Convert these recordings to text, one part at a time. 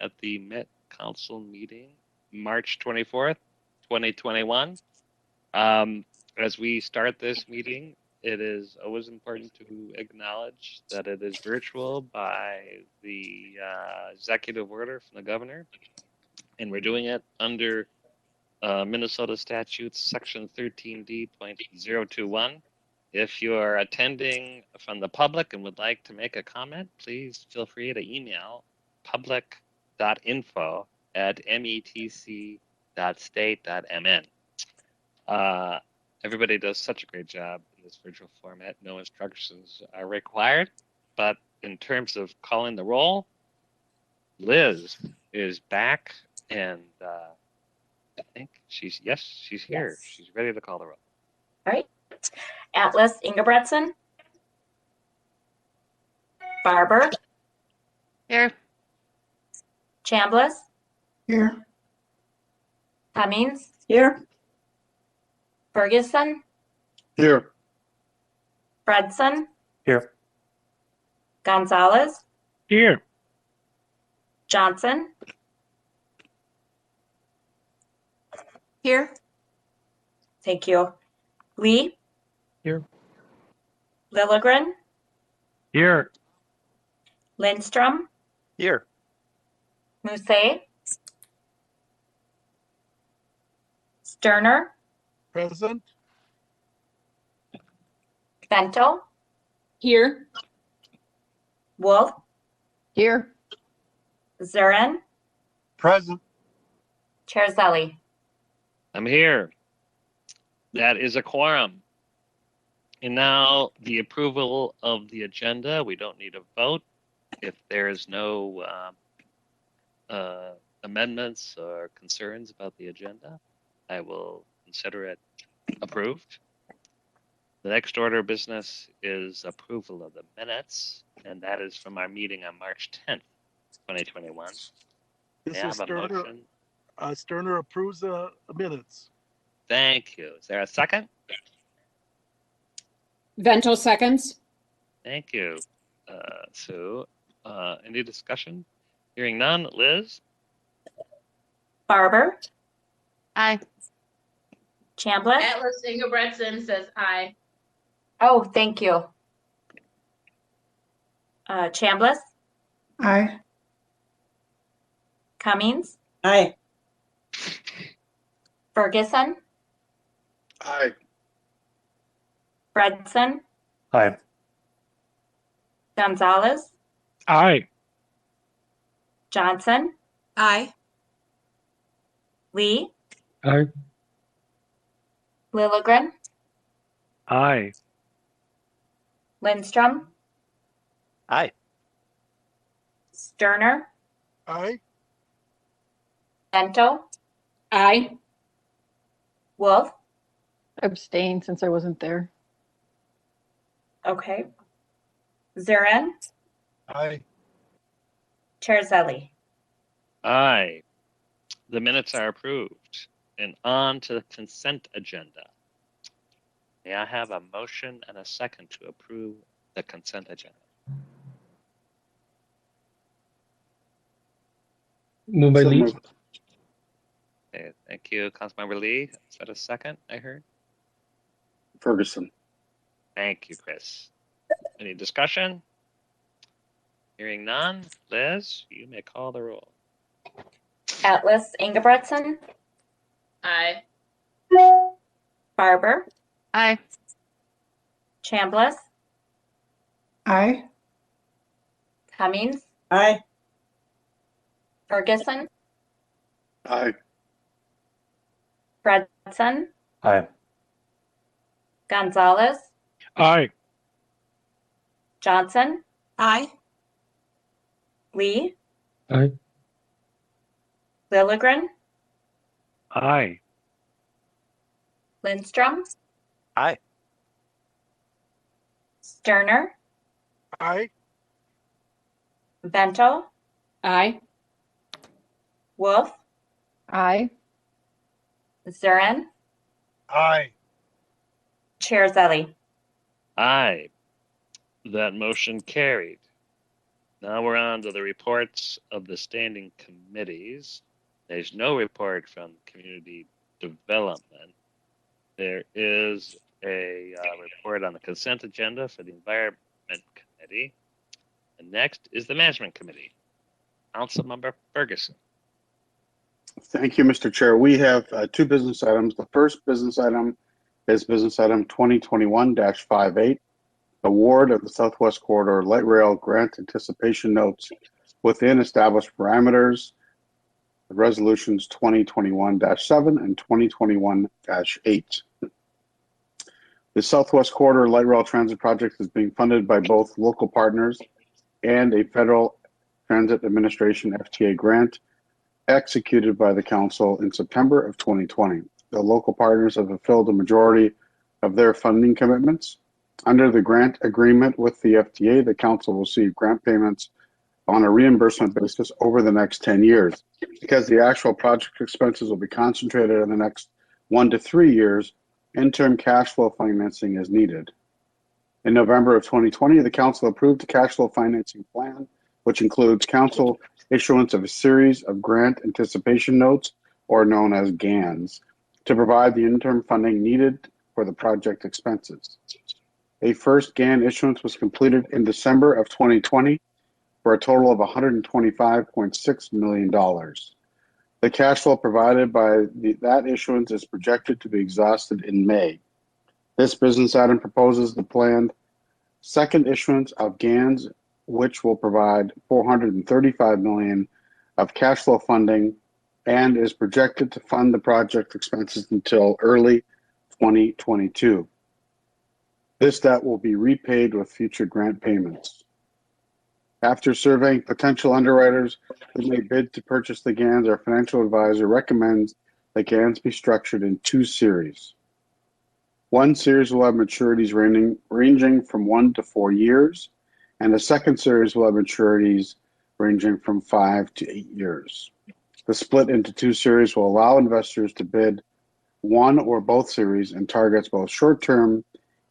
at the Met Council meeting, March 24th, 2021. As we start this meeting, it is always important to acknowledge that it is virtual by the executive order from the governor, and we're doing it under Minnesota statutes section 13D.021. If you are attending from the public and would like to make a comment, please feel free to email public.info@metc.state.mn. Everybody does such a great job in this virtual format. No instructions are required, but in terms of calling the roll, Liz is back, and I think she's here. Yes. She's ready to call the roll. All right. Atlas Ingebretson. Barber. Here. Chambliss. Here. Cummings. Here. Ferguson. Here. Fredson. Here. Gonzalez. Here. Johnson. Here. Thank you. Lee. Here. Lilligren. Here. Lindstrom. Here. Musset. Sterner. Present. Bento. Here. Wolf. Here. Zurin. Present. Chairzelli. I'm here. That is a quorum. And now the approval of the agenda. We don't need a vote. If there is no amendments or concerns about the agenda, I will consider it approved. The next order of business is approval of the minutes, and that is from our meeting on March 10th, 2021. May I have a motion? Sterner approves the minutes. Thank you. Is there a second? Vento seconds. Thank you, Sue. Any discussion? Hearing none. Liz? Barber. Aye. Chambliss. Atlas Ingebretson says aye. Oh, thank you. Chambliss. Aye. Cummings. Aye. Ferguson. Aye. Fredson. Aye. Gonzalez. Aye. Johnson. Aye. Lee. Aye. Lilligren. Aye. Lindstrom. Aye. Sterner. Aye. Bento. Aye. Wolf. Abstain since I wasn't there. Okay. Zurin. Aye. Chairzelli. Aye. The minutes are approved. And on to the consent agenda. May I have a motion and a second to approve the consent agenda? Move by Lee. Okay, thank you, Councilmember Lee. Is that a second I heard? Ferguson. Thank you, Chris. Any discussion? Hearing none. Liz, you may call the roll. Atlas Ingebretson. Aye. Barber. Aye. Chambliss. Aye. Cummings. Aye. Ferguson. Aye. Fredson. Aye. Gonzalez. Aye. Johnson. Aye. Lee. Aye. Lilligren. Aye. Lindstrom. Aye. Sterner. Aye. Bento. Aye. Wolf. Aye. Zurin. Aye. Chairzelli. Aye. That motion carried. Now we're on to the reports of the standing committees. There's no report from community development. There is a report on the consent agenda for the environment committee. And next is the management committee. Councilmember Ferguson. Thank you, Mr. Chair. We have two business items. The first business item is business item 2021-58, award of the Southwest Corridor Light Rail Grant Anticipation Notes within established parameters, resolutions 2021-7 and 2021-8. The Southwest Corridor Light Rail Transit Project is being funded by both local partners and a Federal Transit Administration FTA grant executed by the Council in September of 2020. The local partners have fulfilled the majority of their funding commitments. Under the grant agreement with the FTA, the Council will receive grant payments on a reimbursement basis over the next 10 years. Because the actual project expenses will be concentrated in the next 1 to 3 years, interim cash flow financing is needed. In November of 2020, the Council approved a cash flow financing plan, which includes Council issuance of a series of grant anticipation notes, or known as GANs, to provide the interim funding needed for the project expenses. A first GAN issuance was completed in December of 2020 for a total of $125.6 million. The cash flow provided by that issuance is projected to be exhausted in May. This business item proposes the planned second issuance of GANs, which will provide $435 million of cash flow funding and is projected to fund the project expenses until early 2022. This debt will be repaid with future grant payments. After surveying potential underwriters who may bid to purchase the GANs, our financial advisor recommends that GANs be structured in 2 series. One series will have maturities ranging from 1 to 4 years, and the second series will have maturities ranging from 5 to 8 years. The split into 2 series will allow investors to bid one or both series and targets both short-term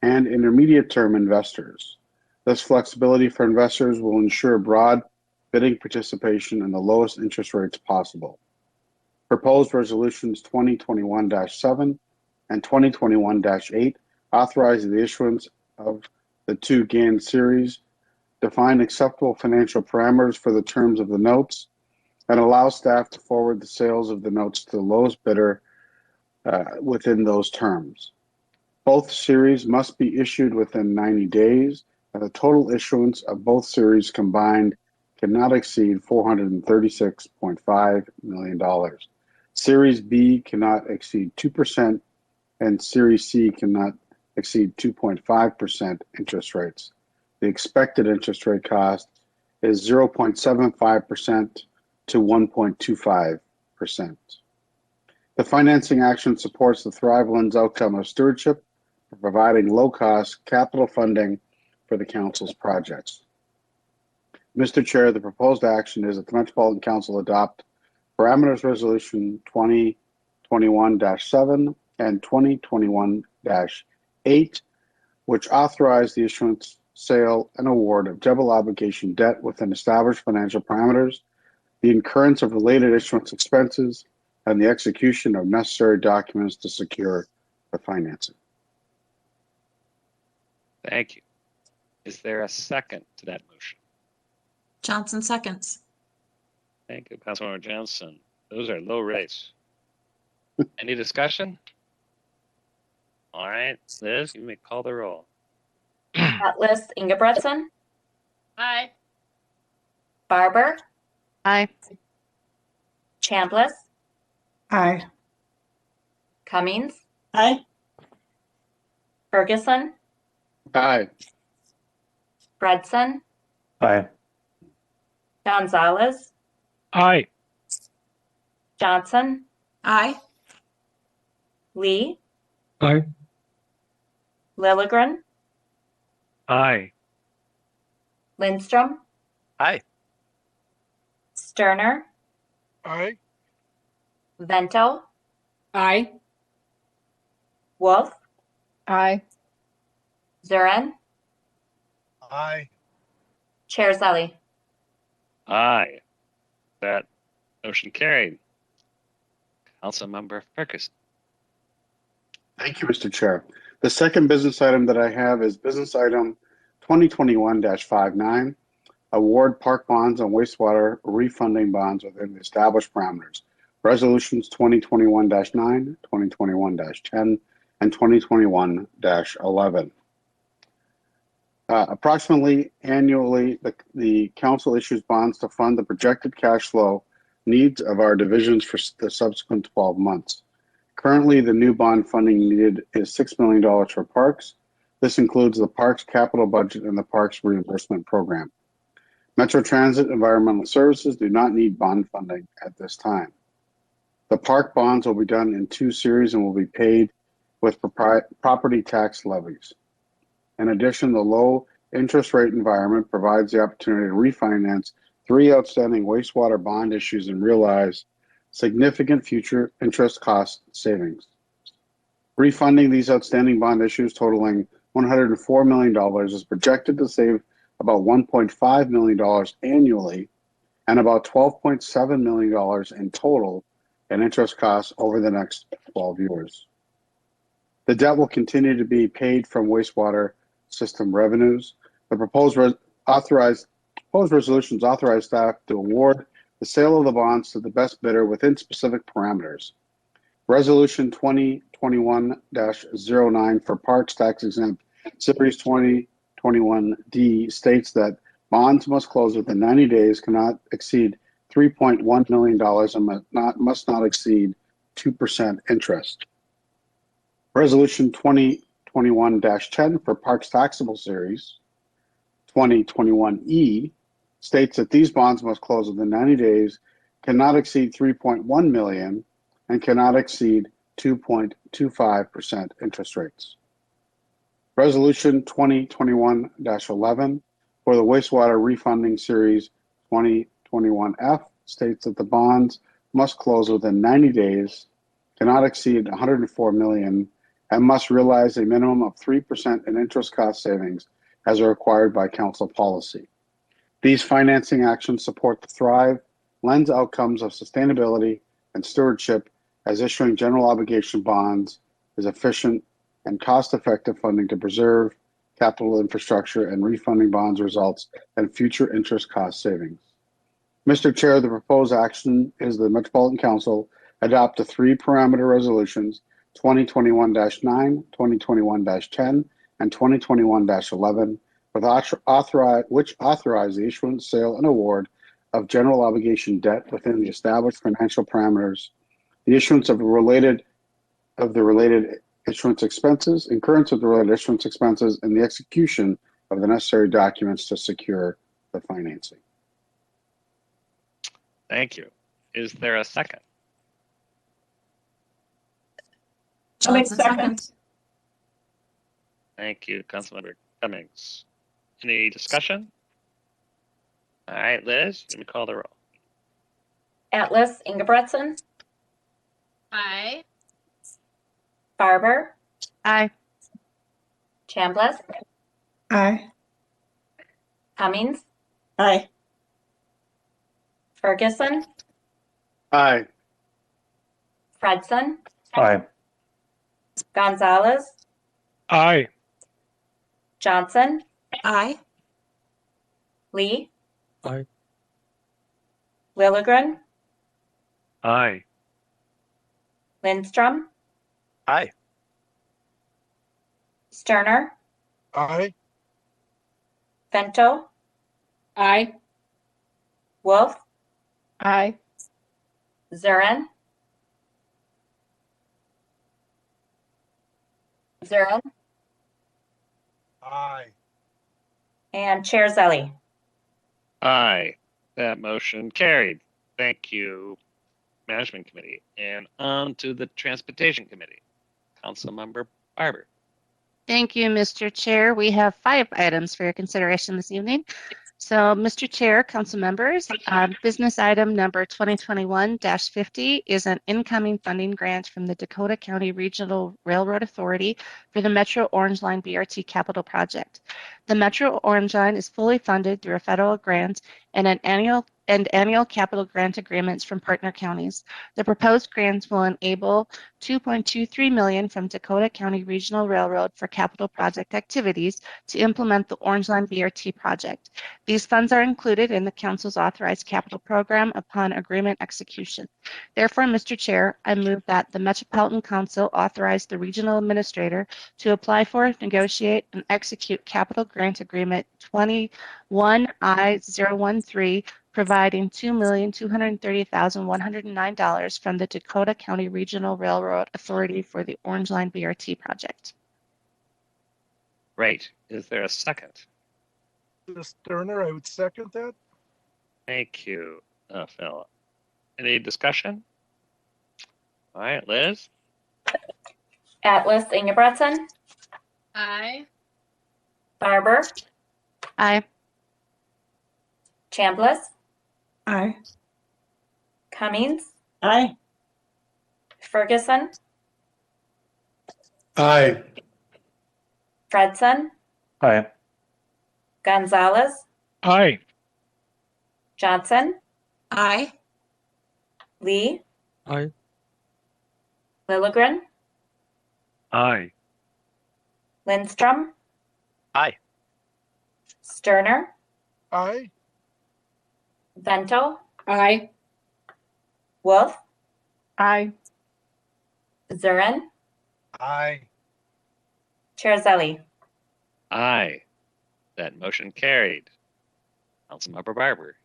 and intermediate-term investors. This flexibility for investors will ensure broad bidding participation and the lowest interest rates possible. Proposed resolutions 2021-7 and 2021-8 authorize the issuance of the 2 GAN series, define acceptable financial parameters for the terms of the notes, and allow staff to forward the sales of the notes to the lowest bidder within those terms. Both series must be issued within 90 days, and the total issuance of both series combined cannot exceed $436.5 million. Series B cannot exceed 2%, and Series C cannot exceed 2.5% interest rates. The expected interest rate cost is 0.75% to 1.25%. The financing action supports the Thrive Lens outcome of stewardship for providing low-cost capital funding for the Council's projects. Mr. Chair, the proposed action is that the Metropolitan Council adopt Parameters Resolution 2021-7 and 2021-8, which authorize the issuance, sale, and award of double obligation debt within established financial parameters, the incurrence of related issuance expenses, and the execution of necessary documents to secure the financing. Thank you. Is there a second to that motion? Johnson seconds. Thank you, Councilmember Johnson. Those are low rates. Any discussion? All right, Liz, you may call the roll. That list, Ingebretson, Aye. Barber, Aye. Chambliss, Aye. Cummings, Aye. Ferguson, Aye. Bredson, Aye. Gonzalez, Aye. Johnson, Aye. Lee, Aye. Lilligren, Aye. Lindstrom, Aye. Sterner, Aye. Vento, Aye. Wolf, Aye. Zurin, Aye. Chair Zelli. Aye. That motion carried. Councilmember Ferguson. Thank you, Mr. Chair. The second business item that I have is business item 2021-59, award park bonds and wastewater refunding bonds within the established parameters. Resolutions 2021-9, 2021-10, and 2021-11. Approximately annually, the council issues bonds to fund the projected cash flow needs of our divisions for the subsequent 12 months. Currently, the new bond funding needed is $6 million for parks. This includes the parks capital budget and the parks reimbursement program. Metro Transit Environmental Services do not need bond funding at this time. The park bonds will be done in 2 series and will be paid with property tax levies. In addition, the low interest rate environment provides the opportunity to refinance 3 outstanding wastewater bond issues and realize significant future interest cost savings. Refunding these outstanding bond issues totaling $104 million is projected to save about $1.5 million annually and about $12.7 million in total in interest costs over the next 12 years. The debt will continue to be paid from wastewater system revenues. The proposed resolutions authorize staff to award the sale of the bonds to the best bidder within specific parameters. Resolution 2021-09 for Parks Tax Exempt Series 2021D states that bonds must close within 90 days, cannot exceed $3.1 million, and must not exceed 2% interest. Resolution 2021-10 for Parks Taxable Series 2021E states that these bonds must close within 90 days, cannot exceed $3.1 million, and cannot exceed 2.25% interest rates. Resolution 2021-11 for the Wastewater Refunding Series 2021F states that the bonds must close within 90 days, cannot exceed $104 million, and must realize a minimum of 3% in interest cost savings as required by council policy. These financing actions support the Thrive lens outcomes of sustainability and stewardship, as issuing general obligation bonds is efficient and cost-effective funding to preserve capital infrastructure, and refunding bonds results in future interest cost savings. Mr. Chair, the proposed action is the Metropolitan Council adopt the 3 parameter resolutions 2021-9, 2021-10, and 2021-11, which authorize the issuance, sale, and award of general obligation debt within the established financial parameters, the issuance of the related issuance expenses, incurrence of the related issuance expenses, and the execution of the necessary documents to secure the financing. Thank you. Is there a second? Johnson seconds. Thank you, Councilmember Cummings. Any discussion? All right, Liz, let me call the roll. Atlas Ingebretson, Aye. Barber, Aye. Chambliss, Aye. Cummings, Aye. Ferguson, Aye. Fredson, Aye. Gonzalez, Aye. Johnson, Aye. Lee, Aye. Lilligren, Aye. Lindstrom, Aye. Sterner, Aye. Vento, Aye. Wolf, Aye. Zurin, Aye. and Chair Zelli. Aye. That motion carried. Thank you, Management Committee. And on to the Transportation Committee. Councilmember Barber. Thank you, Mr. Chair. We have 5 items for your consideration this evening. So, Mr. Chair, council members, business item number 2021-50 is an incoming funding grant from the Dakota County Regional Railroad Authority for the Metro Orange Line BRT capital project. The Metro Orange Line is fully funded through a federal grant and an and annual capital grant agreements from partner counties. The proposed grants will enable $2.23 million from Dakota County Regional Railroad for capital project activities to implement the Orange Line BRT project. These funds are included in the Council's authorized capital program upon agreement execution. Therefore, Mr. Chair, I move that the Metropolitan Council authorize the regional administrator to apply for, negotiate, and execute capital grant agreement 21I013, providing $2,230,109 from the Dakota County Regional Railroad Authority for the Orange Line BRT project. Great. Is there a second? Sterner, I would second that. Thank you, Phil. Any discussion? All right, Liz? Atlas Ingebretson, Aye. Barber, Aye. Chambliss, Aye. Cummings, Aye. Ferguson, Aye. Fredson, Aye. Gonzalez, Aye. Johnson, Aye. Lee, Aye. Lilligren, Aye. Lindstrom, Aye. Sterner, Aye. Vento, Aye. Wolf, Aye. Zurin, Aye. Chair Aye. That motion carried. Councilmember Barber.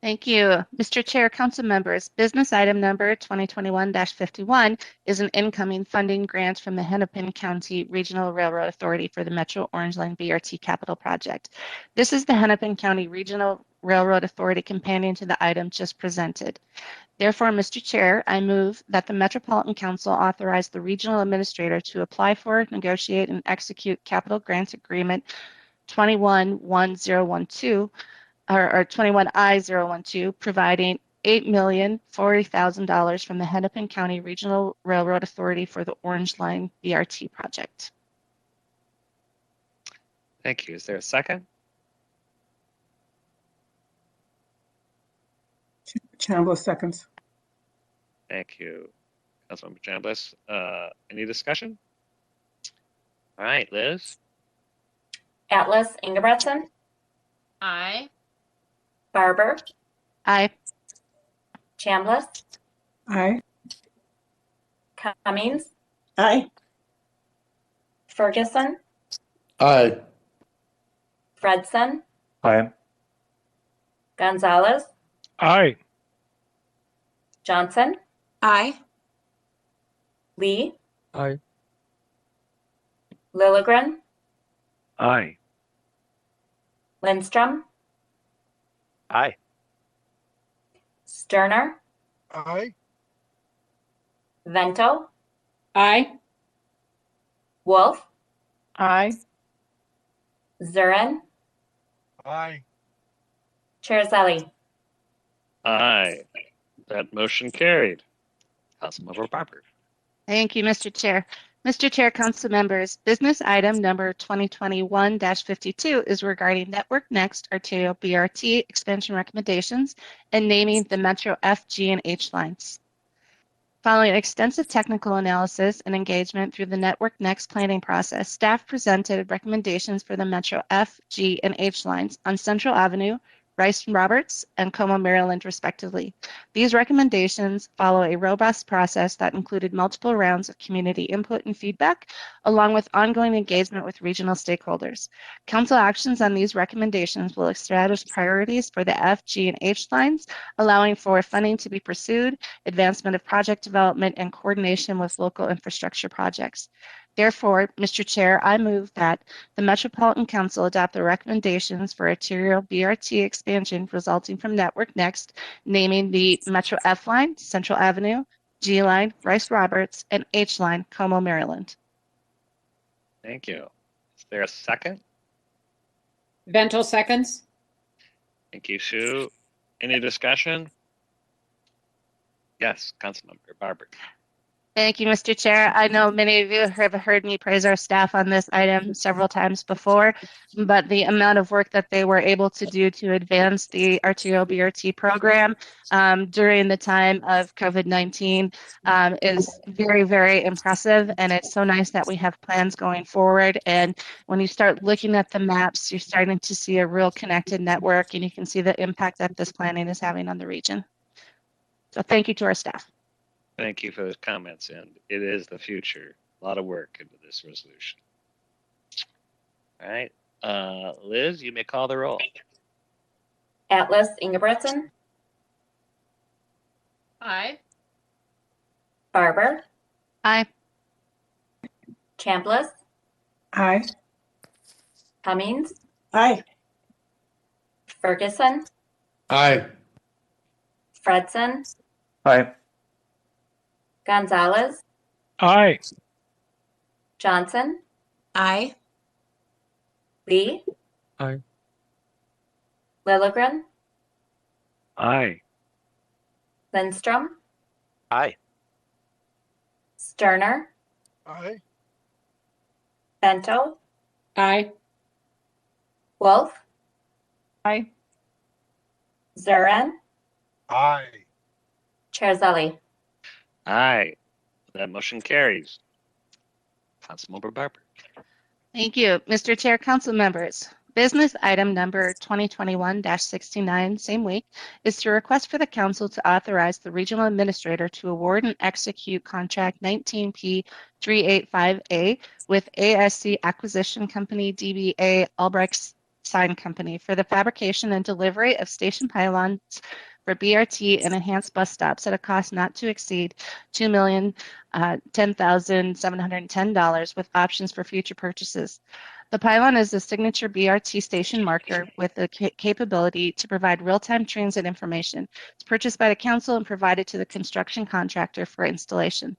Thank you. Mr. Chair, council members, business item number 2021-51 is an incoming funding grant from the Hennepin County Regional Railroad Authority for the Metro Orange Line BRT capital project. This is the Hennepin County Regional Railroad Authority companion to the item just presented. Therefore, Mr. Chair, I move that the Metropolitan Council authorize the regional administrator to apply for, negotiate, and execute capital grant agreement 21-1012 or 21I012, providing $8,040,000 from the Hennepin County Regional Railroad Authority for the Orange Line BRT project. Thank you. Is there a second? Chambliss seconds. Thank you, Councilmember Chambliss. Any discussion? All right, Liz? Atlas Ingebretson, Aye. Barber, Aye. Chambliss, Aye. Cummings, Aye. Ferguson, Aye. Fredson, Aye. Gonzalez, Aye. Johnson, Aye. Lee, Aye. Lilligren, Aye. Lindstrom, Aye. Sterner, Aye. Vento, Aye. Wolf, Aye. Zurin, Aye. Chair Aye. That motion carried. Councilmember Barber. Thank you, Mr. Chair. Mr. Chair, council members, business item number 2021-52 is regarding Network Next arterial BRT expansion recommendations and naming the Metro F, G, and H lines. Following extensive technical analysis and engagement through the Network Next planning process, staff presented recommendations for the Metro F, G, and H lines on Central Avenue, Rice and Roberts, and Como, Maryland, respectively. These recommendations follow a robust process that included multiple rounds of community input and feedback, along with ongoing engagement with regional stakeholders. Council actions on these recommendations will establish priorities for the F, G, and H lines, allowing for funding to be pursued, advancement of project development, and coordination with local infrastructure projects. Therefore, Mr. Chair, I move that the Metropolitan Council adopt the recommendations for arterial BRT expansion resulting from Network Next, naming the Metro F line, Central Avenue, G line, Rice Roberts, and H line, Como, Maryland. Thank you. Is there a second? Vento seconds. Thank you, Sue. Any discussion? Yes, Councilmember Barber. Thank you, Mr. Chair. I know many of you have heard me praise our staff on this item several times before, but the amount of work that they were able to do to advance the RTO BRT program during the time of COVID-19 is very, very impressive. And it's so nice that we have plans going forward. And when you start looking at the maps, you're starting to see a real connected network, and you can see the impact that this planning is having on the region. So thank you to our staff. Thank you for those comments, and it is the future. A lot of work into this resolution. All right, Liz, you may call the roll. Atlas Ingebretson, Aye. Barber, Aye. Chambliss, Aye. Cummings, Aye. Ferguson, Aye. Fredson, Aye. Gonzalez, Aye. Johnson, Aye. Lee, Aye. Lilligren, Aye. Lindstrom, Aye. Sterner, Aye. Bento, Aye. Wolf, Aye. Zurin, Aye. Chair Aye, that motion carries. Councilmember Barber. Thank you, Mr. Chair, council members. Business item number 2021-69, same week, is to request for the council to authorize the regional administrator to award and execute contract 19P385A with ASC Acquisition Company DBA Albrecht Sign Company for the fabrication and delivery of station pylons for BRT and enhanced bus stops at a cost not to exceed $2,010,710 with options for future purchases. The pylon is a signature BRT station marker with the capability to provide real-time transit information. It's purchased by the council and provided to the construction contractor for installation.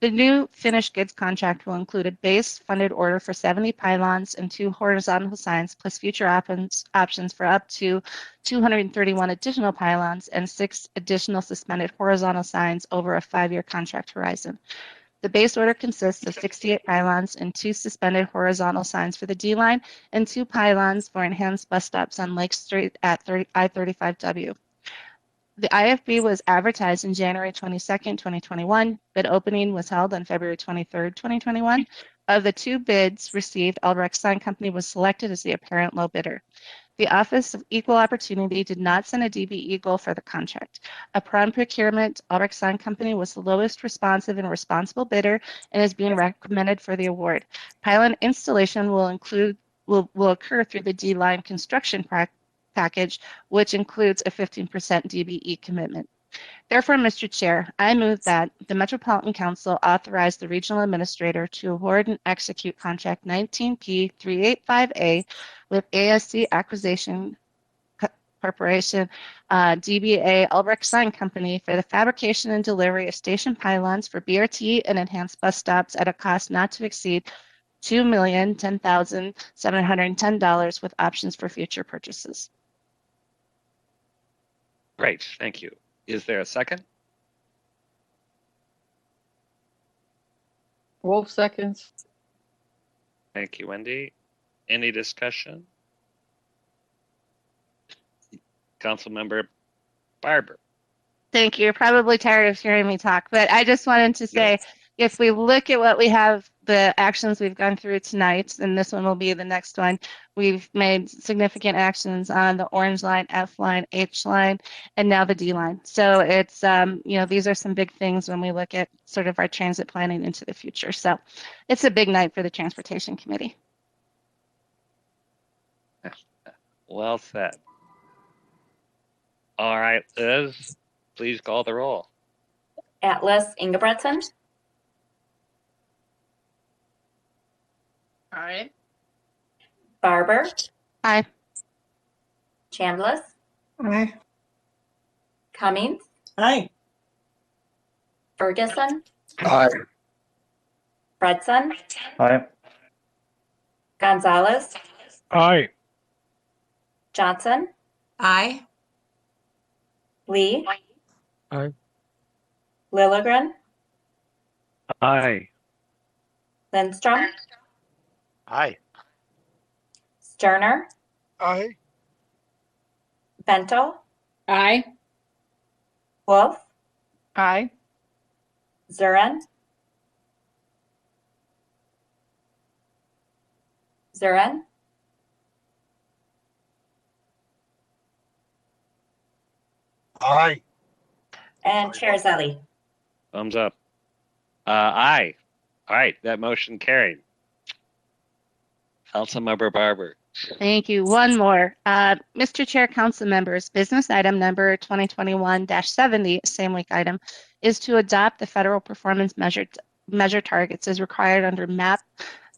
The new finished goods contract will include a base funded order for 70 pylons and 2 horizontal signs, plus future options for up to 231 additional pylons and 6 additional suspended horizontal signs over a 5-year contract horizon. The base order consists of 68 pylons and 2 suspended horizontal signs for the D line and 2 pylons for enhanced bus stops on Lake Street at I-35W. The IFB was advertised on January 22nd, 2021. Bid opening was held on February 23rd, 2021. Of the 2 bids received, Albrecht Sign Company was selected as the apparent low bidder. The Office of Equal Opportunity did not send a DB Eagle for the contract. Upon procurement, Albrecht Sign Company was the lowest responsive and responsible bidder and is being recommended for the award. Pylon installation will occur through the D-line construction package, which includes a 15% DBE commitment. Therefore, Mr. Chair, I move that the Metropolitan Council authorize the regional administrator to award and execute contract 19P385A with ASC Acquisition Corporation, DBA Albrecht Sign Company for the fabrication and delivery of station pylons for BRT and enhanced bus stops at a cost not to exceed $2,010,710 with options for future purchases. Great, thank you. Is there a second? Wolf seconds. Thank you, Wendy. Any discussion? Councilmember Barber. Thank you. You're probably tired of hearing me talk, but I just wanted to say, if we look at what we have, the actions we've gone through tonight, and this one will be the next one, we've made significant actions on the orange line, F line, H line, and now the D line. So it's, these are some big things when we look at sort of our transit planning into the future. So it's a big night for the Transportation Committee. Well said. All right, Liz, please call the roll. Atlas Ingebretson, Aye. Barber, Aye. Chambliss, Aye. Cummings, Aye. Ferguson, Aye. Fredson, Aye. Gonzalez, Aye. Johnson, Aye. Lee, Aye. Lilligren, Aye. Lindstrom, Aye. Sterner, Aye. Bento, Aye. Wolf, Aye. Zurin, Zurin, Aye. and Chair Zelli. Thumbs up. Aye. All right, that motion carried. Councilmember Barber. Thank you. One more. Mr. Chair, council members, business item number 2021-70, same week item, is to adopt the federal performance measure targets as required under MAP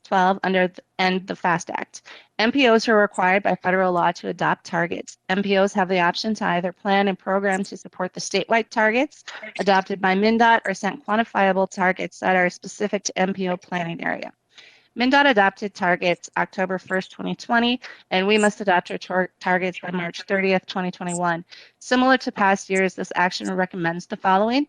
12 and the FAST Act. MPOs are required by federal law to adopt targets. MPOs have the option to either plan and program to support the statewide targets adopted by MnDOT or set quantifiable targets that are specific to MPO planning area. MnDOT adopted targets October 1st, 2020, and we must adopt our targets by March 30th, 2021. Similar to past years, this action recommends the following.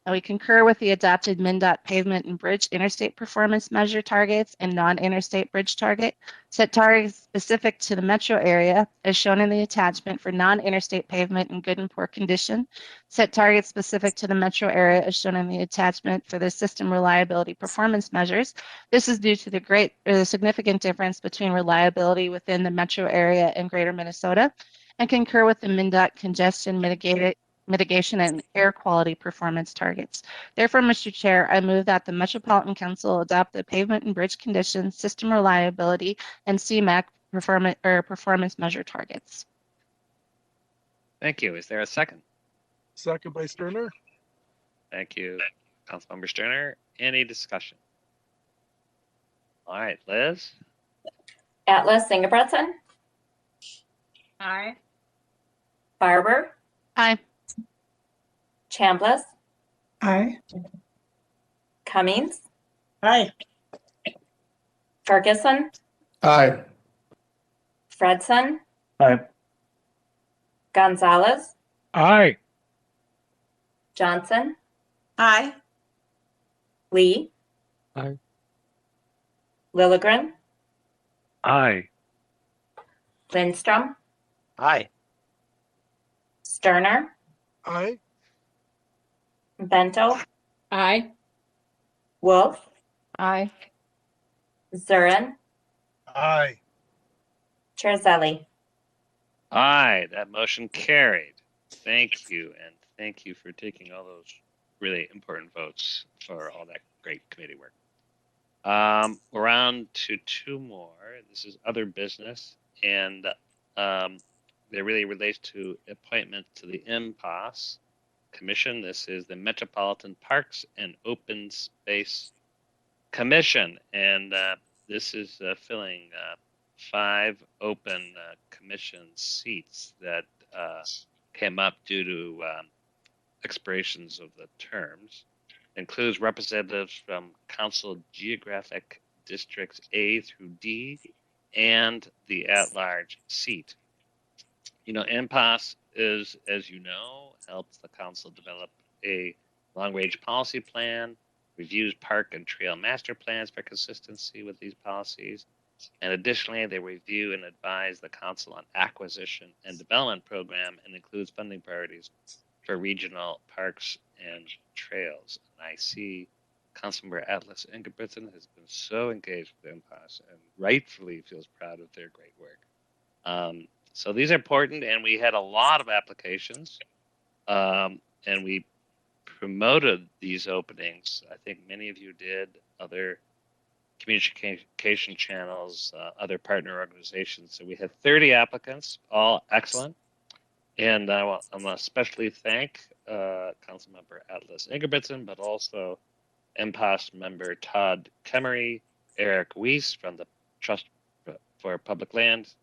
We concur with the adopted MnDOT pavement and bridge interstate performance measure targets and non-interstate bridge target. Set targets specific to the metro area as shown in the attachment for non-interstate pavement in good and poor condition. Set targets specific to the metro area as shown in the attachment for the system reliability performance measures. This is due to the significant difference between reliability within the metro area and greater Minnesota, and concur with the MnDOT congestion mitigation and air quality performance targets. Therefore, Mr. Chair, I move that the Metropolitan Council adopt the pavement and bridge conditions, system reliability, and CMAQ performance measure targets. Thank you. Is there a second? Second by Sterner. Thank you, Councilmember Sterner. Any discussion? All right, Liz. Atlas Ingebretson, Aye. Barber, Aye. Chambliss, Aye. Cummings, Aye. Ferguson, Aye. Fredson, Aye. Gonzalez, Aye. Johnson, Aye. Lee, Aye. Lilligren, Aye. Lindstrom, Aye. Sterner, Aye. Bento, Aye. Wolf, Aye. Zurin, Aye. Chair Zelli. Aye, that motion carried. Thank you, and thank you for taking all those really important votes for all that great committee work. We're on to two more. This is other business, and it really relates to appointment to the MPOS Commission. This is the Metropolitan Parks and Open Space Commission, and this is filling 5 open commission seats that came up due to expirations of the terms. Includes representatives from council geographic districts A through D and the at-large seat. You know, MPOS is, as you know, helps the council develop a long-range policy plan, reviews park and trail master plans for consistency with these policies, and additionally, they review and advise the council on acquisition and development program and includes funding priorities for regional parks and trails. And I see Councilmember Atlas Ingebretson has been so engaged with MPOS and rightfully feels proud of their great work. So these are important, and we had a lot of applications, and we promoted these openings. I think many of you did, other communication channels, other partner organizations. So we had 30 applicants, all excellent. And I want to especially thank Councilmember Atlas Ingebretson, but also MPOS member Todd Kemery, Eric Weiss from the Trust for Public Lands.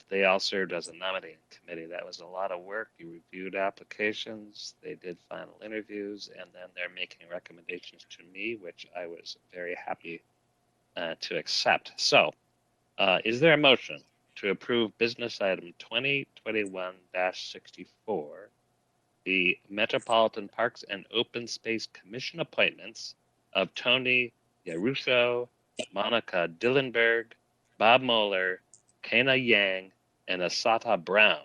They all served as a nominating committee. That was a lot of work. You reviewed applications, they did final interviews, and then they're making recommendations to me, which I was very happy to accept. So, is there a motion to approve business item 2021-64, the Metropolitan Parks and Open Space Commission appointments of Tony Yaruso, Monica Dillenberg, Bob Moeller, Kana Yang, and Asata Brown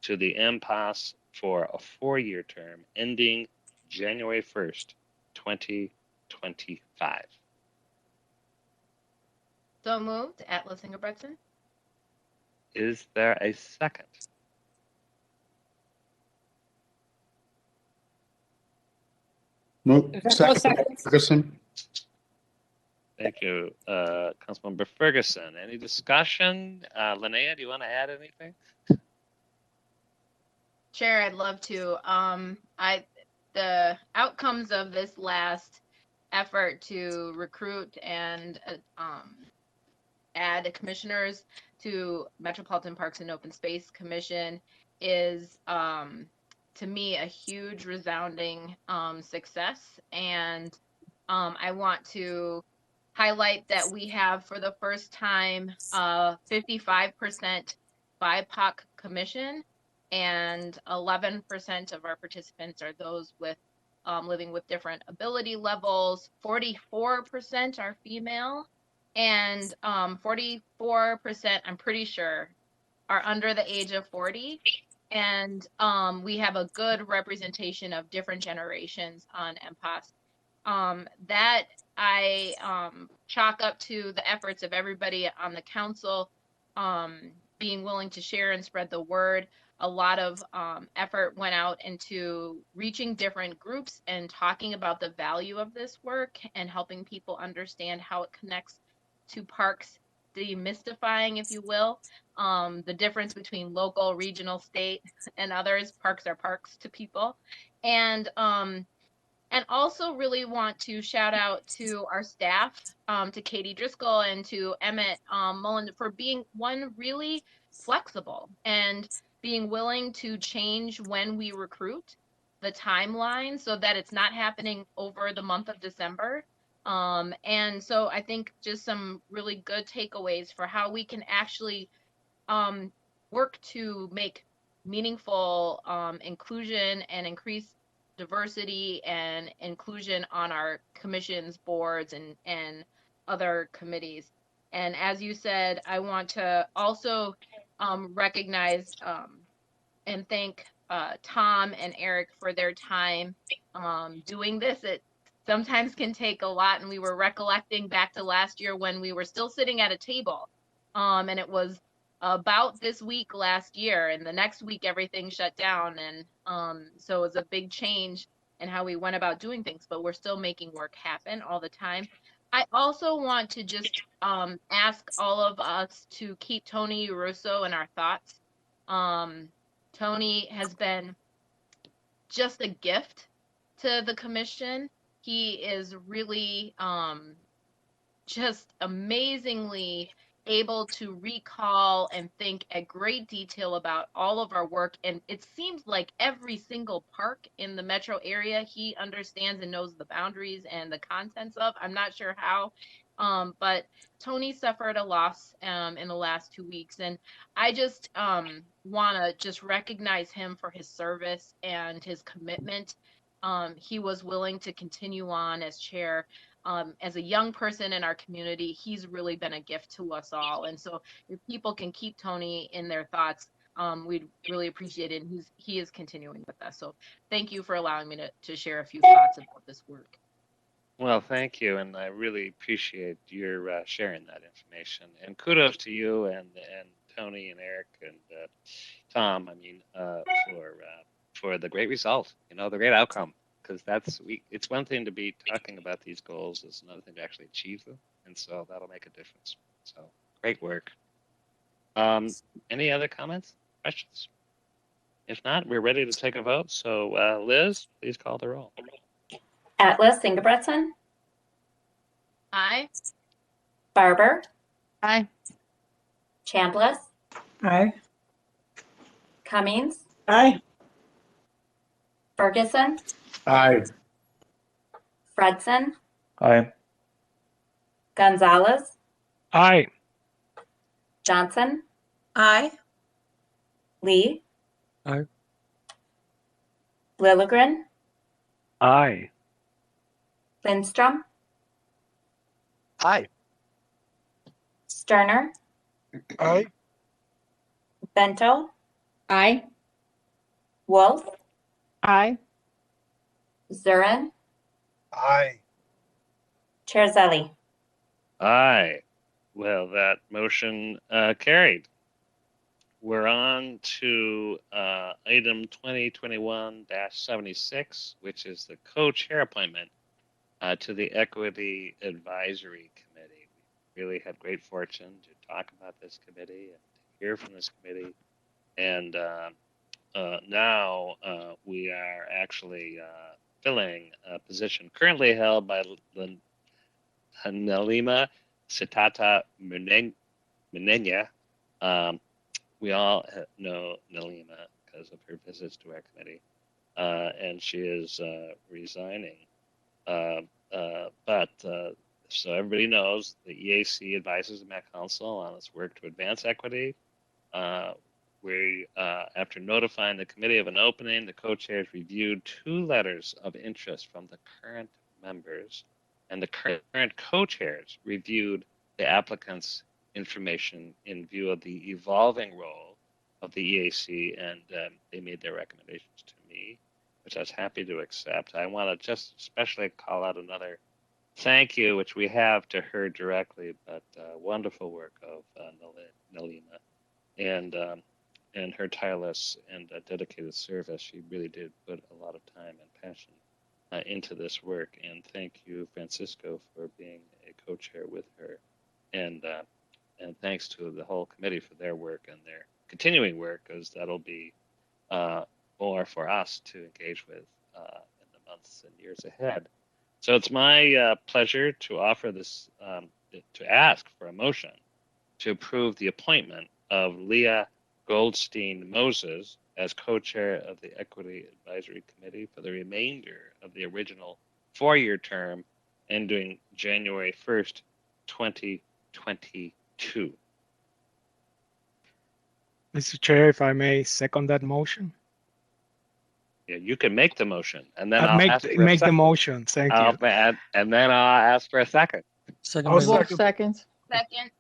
to the impasse for a 4-year term ending January 1st, 2025. So moved. Atlas Ingebretson. Is there a second? Move, There's no second, seconds. Ferguson. Thank you, Councilmember Ferguson. Any discussion? Linnea, do you want to add anything? Chair, I'd love to. The outcomes of this last effort to recruit and add commissioners to Metropolitan Parks and Open Space Commission is, to me, a huge resounding success. And I want to highlight that we have, for the first time, 55% BIPOC commission, and 11% of our participants are those with living with different ability levels. 44% are female, and 44%, I'm pretty sure, are under the age of 40. And we have a good representation of different generations on MPOS. That I chalk up to the efforts of everybody on the council being willing to share and spread the word. A lot of effort went out into reaching different groups and talking about the value of this work and helping people understand how it connects to parks, demystifying, if you will, the difference between local, regional, state, and others. Parks are parks to people. And also really want to shout out to our staff, to Katie Driscoll and to Emmett Mullen, for being really flexible and being willing to change when we recruit the timeline so that it's not happening over the month of December. And so I think just some really good takeaways for how we can actually work to make meaningful inclusion and increase diversity and inclusion on our commissions, boards, and other committees. And as you said, I want to also recognize and thank Tom and Eric for their time doing this. It sometimes can take a lot, and we were recollecting back to last year when we were still sitting at a table, and it was about this week last year, and the next week everything shut down, and so it was a big change in how we went about doing things, but we're still making work happen all the time. I also want to just ask all of us to keep Tony Russo in our thoughts. Tony has been just a gift to the commission. He is really just amazingly able to recall and think at great detail about all of our work. And it seems like every single park in the metro area, he understands and knows the boundaries and the contents of. I'm not sure how, but Tony suffered a loss in the last 2 weeks. And I just want to just recognize him for his service and his commitment. He was willing to continue on as chair. As a young person in our community, he's really been a gift to us all. And so if people can keep Tony in their thoughts, we'd really appreciate it. And he is continuing with us. So thank you for allowing me to share a few thoughts about this work. Well, thank you, and I really appreciate your sharing that information. And kudos to you and Tony and Eric and Tom. I mean, for the great result. The great outcome. Because it's one thing to be talking about these goals, it's another thing to actually achieve them, and so that'll make a difference. So great work. Any other comments, questions? If not, we're ready to take a vote. So Liz, please call the roll. Atlas Ingebretson. Aye. Barber. Aye. Chambliss. Aye. Cummings. Aye. Ferguson. Aye. Fredson. Aye. Gonzalez. Aye. Johnson. Aye. Lee. Aye. Lilligren. Aye. Lindstrom. Aye. Sterner, Aye. Bento, Aye. Wolf, Aye. Zurin, Aye. Chair Zelli. Aye. Well, that motion carried. We're on to item 2021-76, which is the co-chair appointment to the Equity Advisory Committee. We really had great fortune to talk about this committee and to hear from this committee. And now we are actually filling a position currently held by Nalima Sitata Munenya. We all know Nalima because of her visits to our committee, and she is resigning. So everybody knows the EAC advises the Met Council on its work to advance equity. After notifying the committee of an opening, the co-chairs reviewed 2 letters of interest from the current members, and the current co-chairs reviewed the applicants' information in view of the evolving role of the EAC, and they made their recommendations to me, which I was happy to accept. I want to just especially call out another thank you, which we have to her directly, but wonderful work of Nalima, and her tireless and dedicated service. She really did put a lot of time and passion into this work. And thank you, Francisco, for being a co-chair with her. And thanks to the whole committee for their work and their continuing work, because that'll be more for us to engage with in the months and years ahead. So it's my pleasure to offer this, to ask for a motion to approve the appointment of Leah Goldstein Moses as co-chair of the Equity Advisory Committee for the remainder of the original 4-year term ending January 1st, 2022. Mr. Chair, if I may second that motion. Yeah, you can make the motion, and then I'll Make ask for a the second. motion. Thank you. And then I'll ask for a second. Wolf seconds. Second.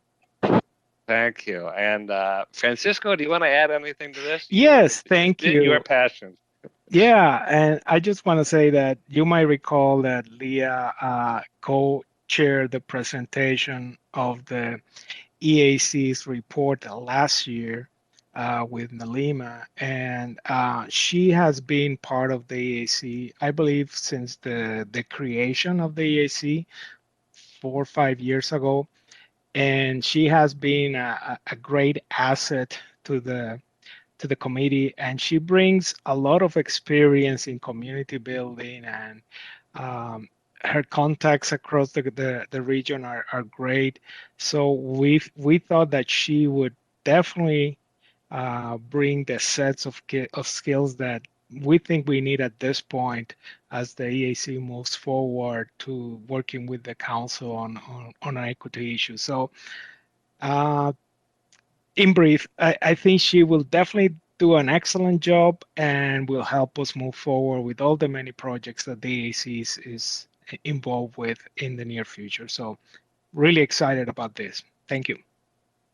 Thank you. And Francisco, do you want to add anything to this? Yes, thank you. Your passion. Yeah, and I just want to say that you might recall that Leah co-chaired the presentation of the EAC's report last year with Nalima, and she has been part of the EAC, I believe, since the creation of the EAC 4 or 5 years ago. And she has been a great asset to the committee, and she brings a lot of experience in community building, and her contacts across the region are great. So we thought that she would definitely bring the sets of skills that we think we need at this point as the EAC moves forward to working with the council on equity issues. So in brief, I think she will definitely do an excellent job and will help us move forward with all the many projects that the EAC is involved with in the near future. So really excited about this. Thank you.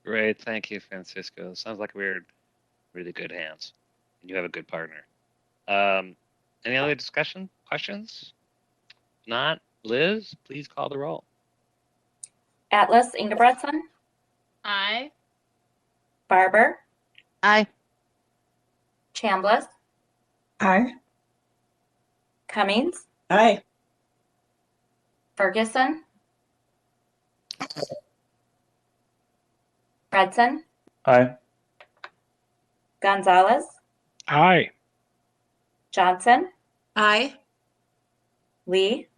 Great. Thank you, Francisco. Sounds like we're in really good hands, and you have a good partner. Any other discussion, questions? If not, Liz, please call the roll. Atlas Ingebretson, Aye. Barber, Aye. Chambliss, Aye. Cummings, Aye. Ferguson, Fredson, Aye. Gonzalez, Aye. Johnson, Aye. Lee,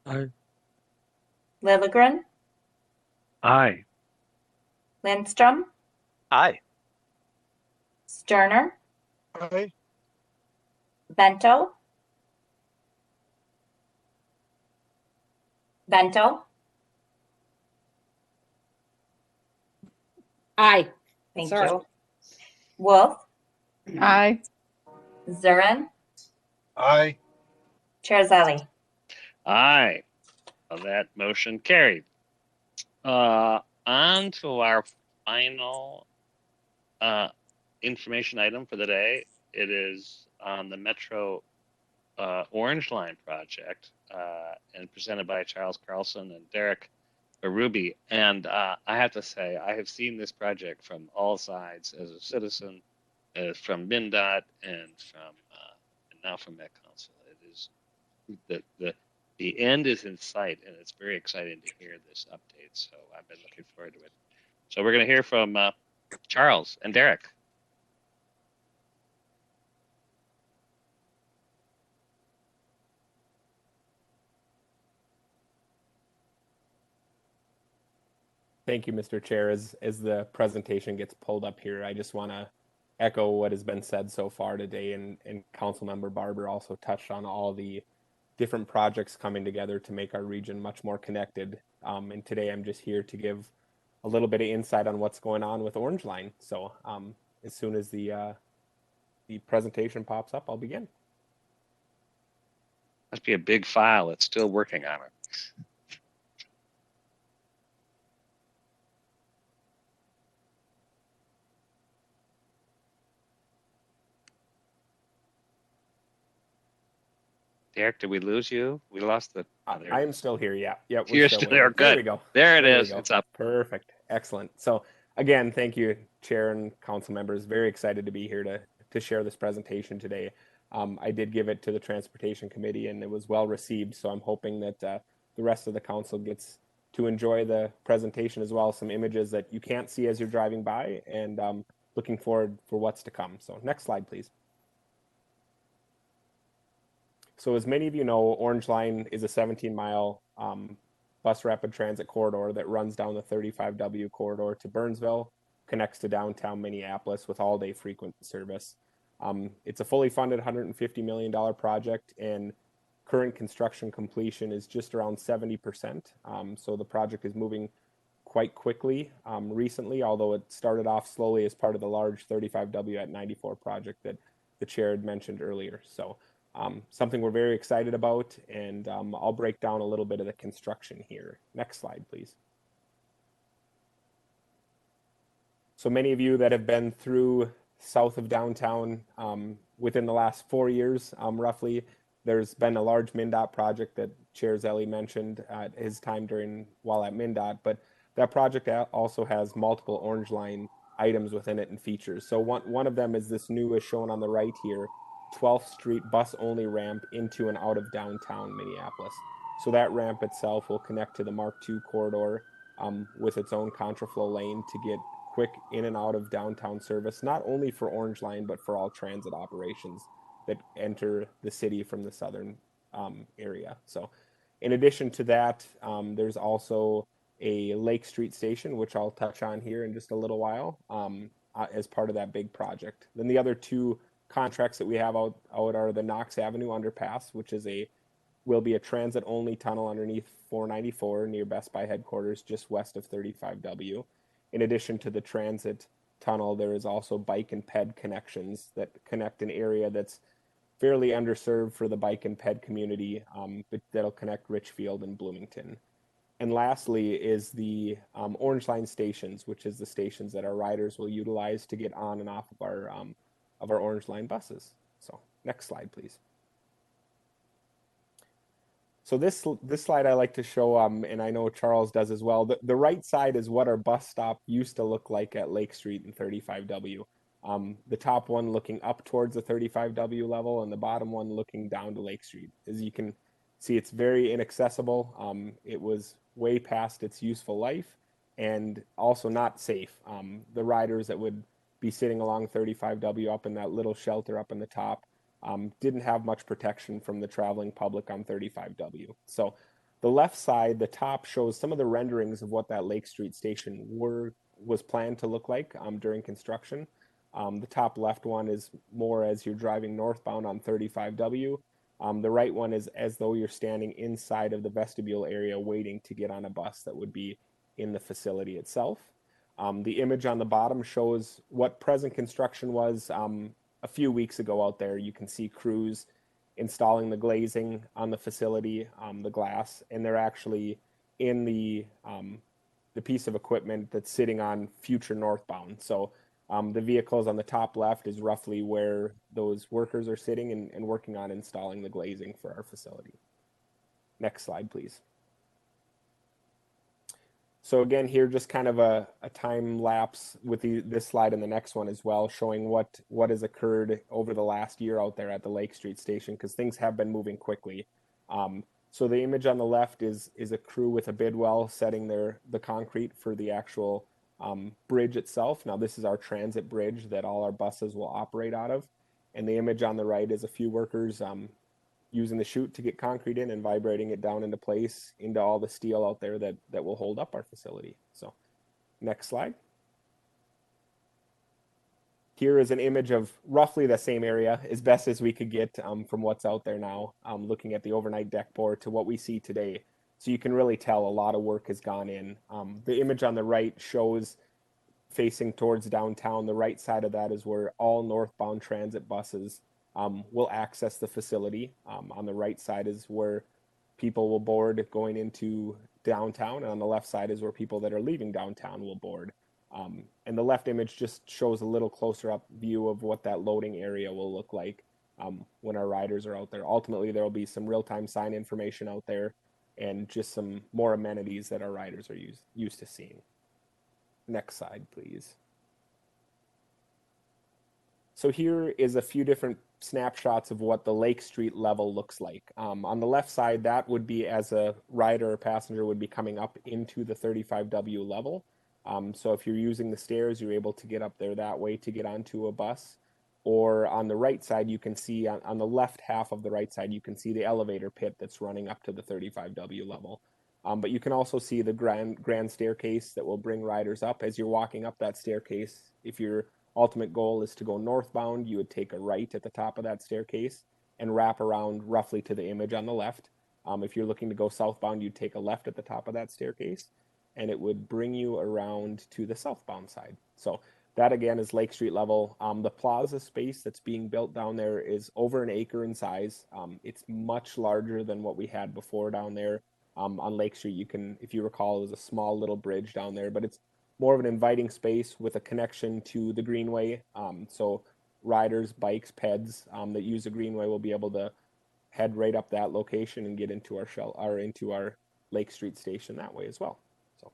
Aye. Lilligren, Aye. Lindstrom, Aye. Sterner, Aye. Bento, Aye. thank Sorry. you. Wolf, Aye. Zurin, Aye. Chair Zelli. Aye. Well, that motion carried. On to our final information item for the day. It is on the Metro Orange Line project, and presented by Charles Carlson and Derek Berube. And I have to say, I have seen this project from all sides as a citizen, from MnDOT and now from Met Council. It is the end is in sight, and it's very exciting to hear this update. So I've been looking forward to it. So we're going to hear from Charles and Derek. Thank you, Mr. Chair. As the presentation gets pulled up here, I just want to echo what has been said so far today, and Councilmember Barber also touched on all the different projects coming together to make our region much more connected. And today I'm just here to give a little bit of insight on what's going on with Orange Line. So as soon as the presentation pops up, I'll begin. Must be a big file. It's still working on it. Derek, did we lose you? We lost the. I am still here. Yeah. Yep. You're still there. Good. There we go. There it is. It's up. Perfect. Excellent. So again, thank you, Chair and Council members. Very excited to be here to share this presentation today. I did give it to the Transportation Committee, and it was well received. So I'm hoping that the rest of the council gets to enjoy the presentation as well. Some images that you can't see as you're driving by, and looking forward for what's to come. So next slide, please. So as many of you know, Orange Line is a 17-mile bus rapid transit corridor that runs down the 35W corridor to Burnsville, connects to downtown Minneapolis with all-day frequent service. It's a fully funded $150 million project, and current construction completion is just around 70%. So the project is moving quite quickly recently, although it started off slowly as part of the large 35W at 94 project that the chair had mentioned earlier. So something we're very excited about, and I'll break down a little bit of the construction here. Next slide, please. So many of you that have been through south of downtown within the last 4 years, roughly, there's been a large MnDOT project that Chair Zelli mentioned at his time while at MnDOT, but that project also has multiple Orange Line items within it and features. So one of them is this new, as shown on the right here, 12th Street bus-only ramp into and out of downtown Minneapolis. So that ramp itself will connect to the Mark II corridor with its own contraflow lane to get quick in and out of downtown service, not only for Orange Line, but for all transit operations that enter the city from the southern area. So in addition to that, there's also a Lake Street station, which I'll touch on here in just a little while as part of that big project. Then the other two contracts that we have out are the Knox Avenue underpass, which will be a transit-only tunnel underneath 494 near Best Buy headquarters, just west of 35W. In addition to the transit tunnel, there is also bike and ped connections that connect an area that's fairly underserved for the bike and ped community, but that'll connect Richfield and Bloomington. And lastly is the Orange Line stations, which is the stations that our riders will utilize to get on and off of our Orange Line buses. So next slide, please. So this slide I like to show, and I know Charles does as well. The right side is what our bus stop used to look like at Lake Street and 35W. The top one looking up towards the 35W level, and the bottom one looking down to Lake Street. As you can see, it's very inaccessible. It was way past its useful life, and also not safe. The riders that would be sitting along 35W up in that little shelter up in the top didn't have much protection from the traveling public on 35W. So the left side, the top, shows some of the renderings of what that Lake Street station was planned to look like during construction. The top left one is more as you're driving northbound on 35W. The right one is as though you're standing inside of the vestibule area waiting to get on a bus that would be in the facility itself. The image on the bottom shows what present construction was a few weeks ago out there. You can see crews installing the glazing on the facility, the glass, and they're actually in the the piece of equipment that's sitting on future northbound. So the vehicles on the top left is roughly where those workers are sitting and working on installing the glazing for our facility. Next slide, please. So again, here just kind of a time lapse with this slide and the next one as well, showing what has occurred over the last year out there at the Lake Street Station, because things have been moving quickly. So the image on the left is a crew with a bidwell setting the concrete for the actual bridge itself. Now this is our transit bridge that all our buses will operate out of. And the image on the right is a few workers using the chute to get concrete in and vibrating it down into place into all the steel out there that will hold up our facility. So next slide. Here is an image of roughly the same area as best as we could get from what's out there now, looking at the overnight deck board to what we see today. So you can really tell a lot of work has gone in. The image on the right shows facing towards downtown. The right side of that is where all northbound transit buses will access the facility. On the right side is where people will board going into downtown, and on the left side is where people that are leaving downtown will board. And the left image just shows a little closer up view of what that loading area will look like when our riders are out there. Ultimately, there will be some real-time sign information out there and just some more amenities that our riders are used to seeing. Next slide, please. So here is a few different snapshots of what the Lake Street level looks like. On the left side, that would be as a rider or passenger would be coming up into the 35W level. So if you're using the stairs, you're able to get up there that way to get onto a bus. Or on the right side, you can see on the left half of the right side, you can see the elevator pit that's running up to the 35W level. But you can also see the grand staircase that will bring riders up. As you're walking up that staircase, if your ultimate goal is to go northbound, you would take a right at the top of that staircase and wrap around roughly to the image on the left. If you're looking to go southbound, you'd take a left at the top of that staircase, and it would bring you around to the southbound side. So that again is Lake Street level. The plaza space that's being built down there is over an acre in size. It's much larger than what we had before down there. On Lake Street, if you recall, it was a small little bridge down there, but it's more of an inviting space with a connection to the greenway. So riders, bikes, peds that use the greenway will be able to head right up that location and get into our Lake Street station that way as well. So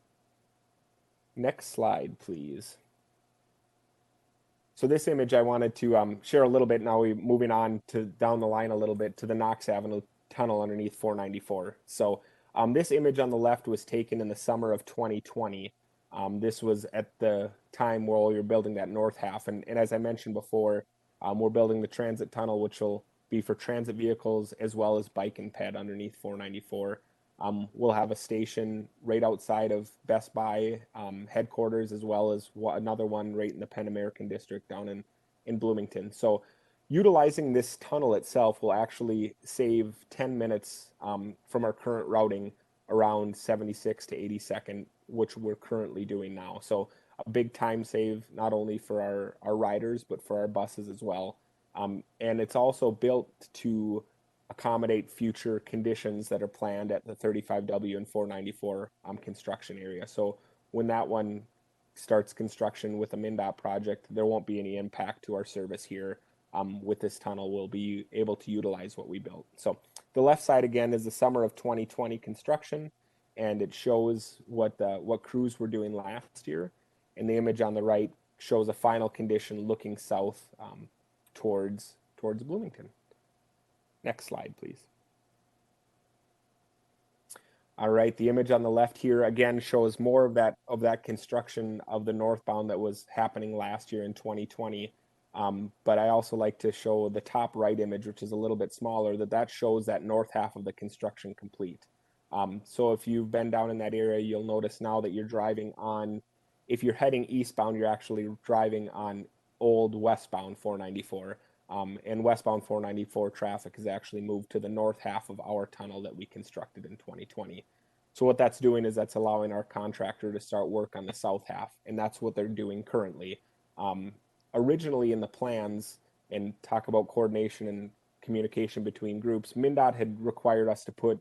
next slide, please. So this image I wanted to share a little bit. Now we're moving on to down the line a little bit to the Knox Avenue Tunnel underneath 494. So this image on the left was taken in the summer of 2020. This was at the time while you're building that north half. And as I mentioned before, we're building the transit tunnel, which will be for transit vehicles as well as bike and ped underneath 494. We'll have a station right outside of Best Buy headquarters, as well as another one right in the Penn American District down in Bloomington. So utilizing this tunnel itself will actually save 10 minutes from our current routing around 76 to 82nd, which we're currently doing now. So a big time save, not only for our riders, but for our buses as well. And it's also built to accommodate future conditions that are planned at the 35W and 494 construction area. So when that one starts construction with a MnDOT project, there won't be any impact to our service here. With this tunnel, we'll be able to utilize what we built. So the left side again is the summer of 2020 construction, and it shows what crews were doing last year. And the image on the right shows a final condition looking south towards Bloomington. Next slide, please. All right, the image on the left here again shows more of that construction of the northbound that was happening last year in 2020. But I also like to show the top right image, which is a little bit smaller, that shows that north half of the construction complete. So if you've been down in that area, you'll notice now that you're driving on, if you're heading eastbound, you're actually driving on old westbound 494. And westbound 494 traffic has actually moved to the north half of our tunnel that we constructed in 2020. So what that's doing is that's allowing our contractor to start work on the south half, and that's what they're doing currently. Originally in the plans, and talk about coordination and communication between groups, MnDOT had required us to put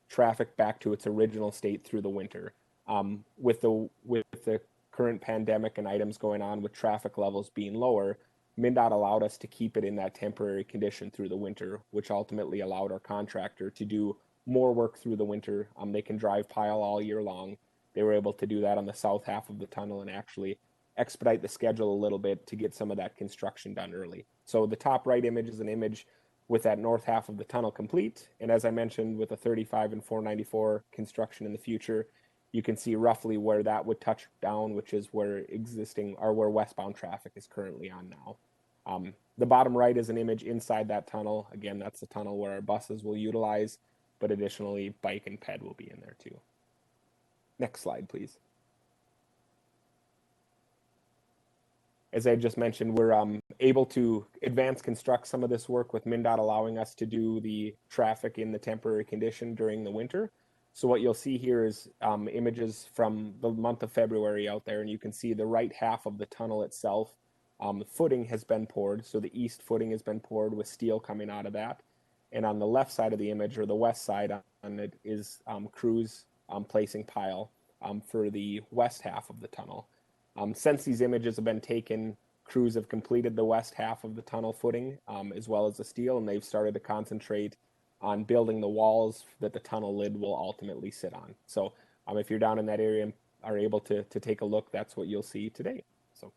traffic back to its original state through the winter. With the current pandemic and items going on with traffic levels being lower, MnDOT allowed us to keep it in that temporary condition through the winter, which ultimately allowed our contractor to do more work through the winter. They can drive pile all year long. They were able to do that on the south half of the tunnel and actually expedite the schedule a little bit to get some of that construction done early. So the top right image is an image with that north half of the tunnel complete. And as I mentioned, with the 35 and 494 construction in the future, you can see roughly where that would touch down, which is where where westbound traffic is currently on now. The bottom right is an image inside that tunnel. Again, that's the tunnel where our buses will utilize, but additionally, bike and ped will be in there too. Next slide, please. As I just mentioned, we're able to advance construct some of this work with MnDOT allowing us to do the traffic in the temporary condition during the winter. So what you'll see here is images from the month of February out there, and you can see the right half of the tunnel itself. The footing has been poured, so the east footing has been poured with steel coming out of that. And on the left side of the image, or the west side on it, is crews placing pile for the west half of the tunnel. Since these images have been taken, crews have completed the west half of the tunnel footing as well as the steel, and they've started to concentrate on building the walls that the tunnel lid will ultimately sit on. So if you're down in that area and are able to take a look, that's what you'll see today. So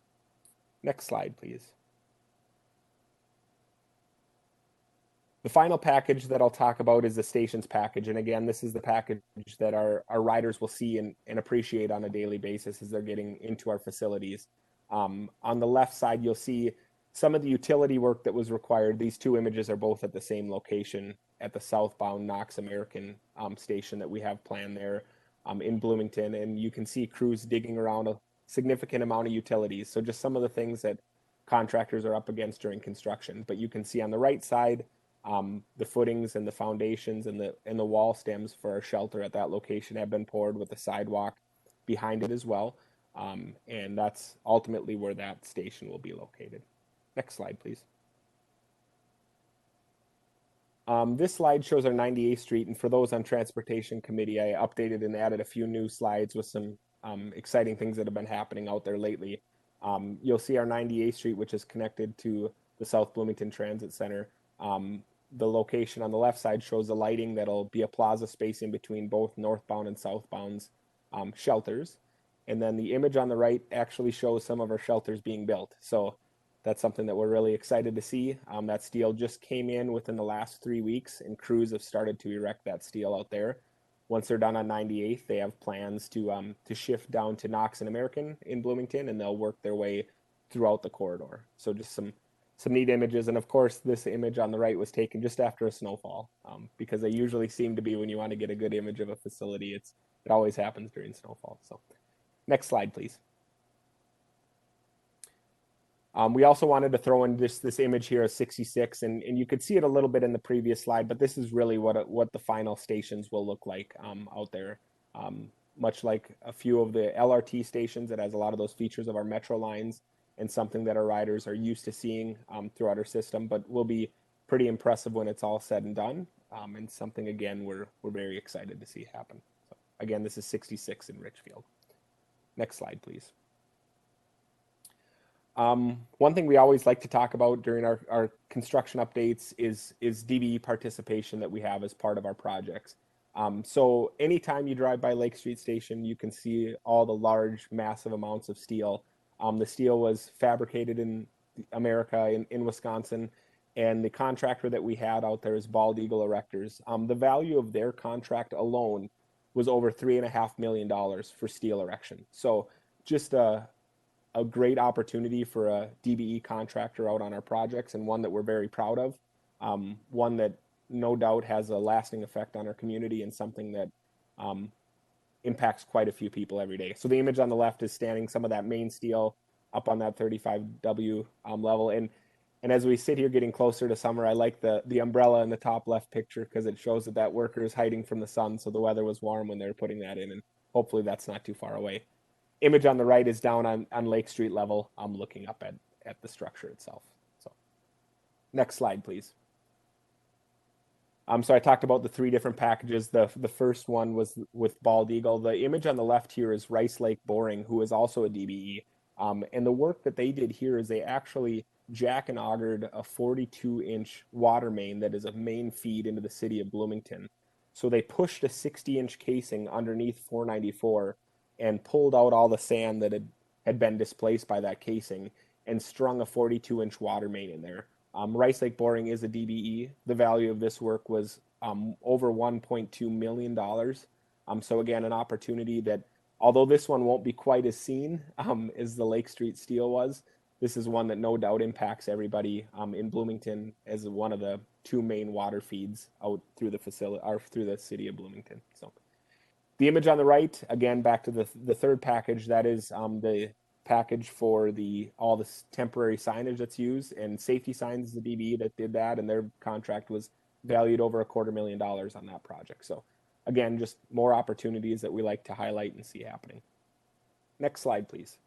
next slide, please. The final package that I'll talk about is the stations package. And again, this is the package that our riders will see and appreciate on a daily basis as they're getting into our facilities. On the left side, you'll see some of the utility work that was required. These two images are both at the same location at the southbound Knox American station that we have planned there in Bloomington. And you can see crews digging around a significant amount of utilities. So just some of the things that contractors are up against during construction. But you can see on the right side, the footings and the foundations and the wall stems for our shelter at that location have been poured with the sidewalk behind it as well. And that's ultimately where that station will be located. Next slide, please. This slide shows our 98th Street, and for those on Transportation Committee, I updated and added a few new slides with some exciting things that have been happening out there lately. You'll see our 98th Street, which is connected to the South Bloomington Transit Center. The location on the left side shows the lighting that'll be a plaza space in between both northbound and southbound shelters. And then the image on the right actually shows some of our shelters being built. So that's something that we're really excited to see. That steel just came in within the last 3 weeks, and crews have started to erect that steel out there. Once they're done on 98th, they have plans to shift down to Knox and American in Bloomington, and they'll work their way throughout the corridor. So just some neat images. And of course, this image on the right was taken just after a snowfall, because they usually seem to be, when you want to get a good image of a facility, it always happens during snowfall. So next slide, please. We also wanted to throw in this image here of 66, and you could see it a little bit in the previous slide, but this is really what the final stations will look like out there. Much like a few of the LRT stations, it has a lot of those features of our metro lines, and something that our riders are used to seeing throughout our system, but will be pretty impressive when it's all said and done, and something, again, we're very excited to see happen. So, again, this is 66 in Richfield. Next slide, please. One thing we always like to talk about during our construction updates is DBE participation that we have as part of our projects. So anytime you drive by Lake Street Station, you can see all the large, massive amounts of steel. The steel was fabricated in America, in Wisconsin, and the contractor that we had out there is Bald Eagle Erectors. The value of their contract alone was over $3.5 million for steel erection. So just a great opportunity for a DBE contractor out on our projects, and one that we're very proud of. One that no doubt has a lasting effect on our community, and something that impacts quite a few people every day. So the image on the left is standing some of that main steel up on that 35W level. And as we sit here getting closer to summer, I like the umbrella in the top left picture, because it shows that worker is hiding from the sun. So the weather was warm when they were putting that in, and hopefully that's not too far away. Image on the right is down on Lake Street level. I'm looking up at the structure itself. So next slide, please. So I talked about the 3 different packages. The first one was with Bald Eagle. The image on the left here is Rice Lake Boring, who is also a DBE. And the work that they did here is they actually jack and augered a 42-inch water main that is a main feed into the city of Bloomington. So they pushed a 60-inch casing underneath 494 and pulled out all the sand that had been displaced by that casing and strung a 42-inch water main in there. Rice Lake Boring is a DBE. The value of this work was over $1.2 million. So again, an opportunity that, although this one won't be quite as seen as the Lake Street Steel was, this is one that no doubt impacts everybody in Bloomington as one of the 2 main water feeds out through the facility or through the city of Bloomington. So the image on the right, again, back to the third package, that is the package for all the temporary signage that's used, and Safety Signs is the DBE that did that, and their contract was valued over $250,000 on that project. So again, just more opportunities that we like to highlight and see happening. Next slide, please.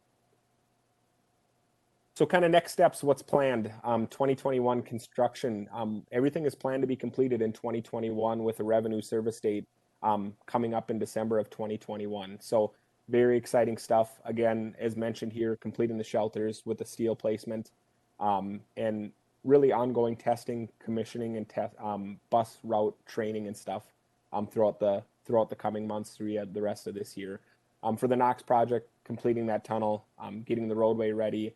So kind of next steps, what's planned? 2021 construction, everything is planned to be completed in 2021 with a revenue service date coming up in December of 2021. So very exciting stuff. Again, as mentioned here, completing the shelters with the steel placement and really ongoing testing, commissioning, and bus route training and stuff throughout the coming months through the rest of this year. For the Knox project, completing that tunnel, getting the roadway ready,